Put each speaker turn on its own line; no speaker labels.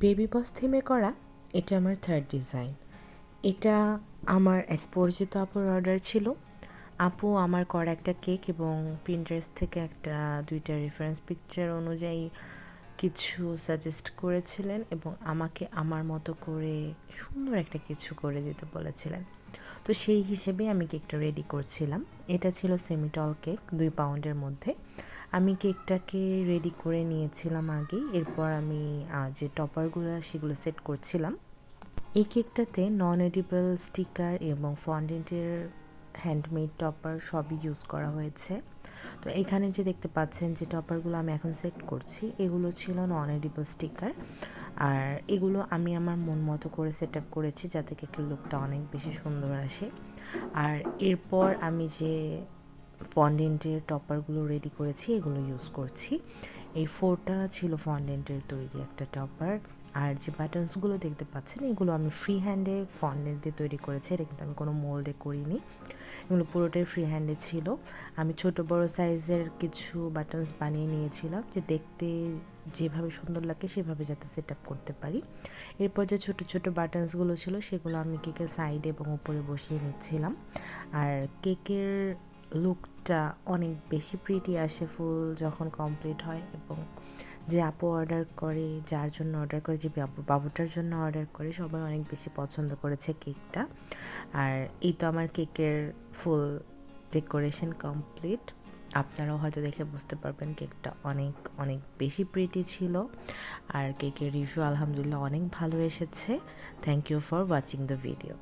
Baby বস থিমে করা এটা আমার থার্ড ডিজাইন। এটা আমার এক পরিচিত আপুর অর্ডার ছিল। আপু আমার করা একটা কেক এবং পিন্টারেস্ট থেকে দুইটা রেফারেন্স পিকচার অনুযায়ী কিছু সাজেস্ট করেছিলেন এবং আমাকে আমার মতো করে সুন্দর একটা কিছু করে দিতে বলেছিলেন। তো সেই হিসেবে আমি কেকটা রেডি করছিলাম। এটা ছিল সেমিটল কেক, 2 পাউন্ডের মধ্যে। আমি কেকটাকে রেডি করে নিয়েছিলাম আগেই। এরপর আমি যে টপারগুলো সেগুলো সেট করছিলাম। এই কেকটাতে নন এডিবল স্টিকার এবং ফন্ডেন্টের হ্যান্ডমেড টপার সবই ইউজ করা হয়েছে। তো এখানে যে দেখতে পাচ্ছেন যে টপারগুলো আমি এখন সেট করছি, এগুলো ছিল নন এডিবল স্টিকার। আর এগুলো আমি আমার মন মতো করে সেট আপ করেছি যাতে কেকের লুকটা অনেক বেশি সুন্দর আসে। আর এরপর আমি যে ফন্ডেন্টের টপারগুলো রেডি করেছি এগুলো ইউজ করছি। এই 4টা ছিল ফন্ডেন্টের তৈরি একটা টপার। আর যে বাটনসগুলো দেখতে পাচ্ছেন এগুলো আমি ফ্রি হ্যান্ডে ফন্ডেন্ট দিয়ে তৈরি করেছি। এটা কিন্তু আমি কোনো মোল্ডে করিনি, এগুলো পুরোটাই ফ্রি হ্যান্ডে ছিল। আমি ছোট বড় সাইজের কিছু বাটনস বানিয়ে নিয়েছিলাম যে দেখতে যেভাবে সুন্দর লাগে সেভাবে যাতে সেট আপ করতে পারি। এরপর যে ছোট ছোট বাটনসগুলো ছিল সেগুলো আমি কেকের সাইডে এবং উপরে বসিয়ে নিচ্ছিলাম। আর কেকের লুকটা অনেক বেশি প্রিটি আসে ফুল যখন কমপ্লিট হয়। এবং যে আপু অর্ডার করে, যার জন্য অর্ডার করে, যে বাবুটার জন্য অর্ডার করে, সবাই অনেক বেশি পছন্দ করেছে কেকটা। আর এই তো আমার কেকের ফুল ডেকোরেশন কমপ্লিট। আপনারাও হয়তো দেখে বুঝতে পারবেন কেকটা অনেক অনেক বেশি প্রিটি ছিল। আর কেকের রিভিউ আলহামদুলিল্লাহ অনেক ভালো এসেছে। Thank you for watching the video.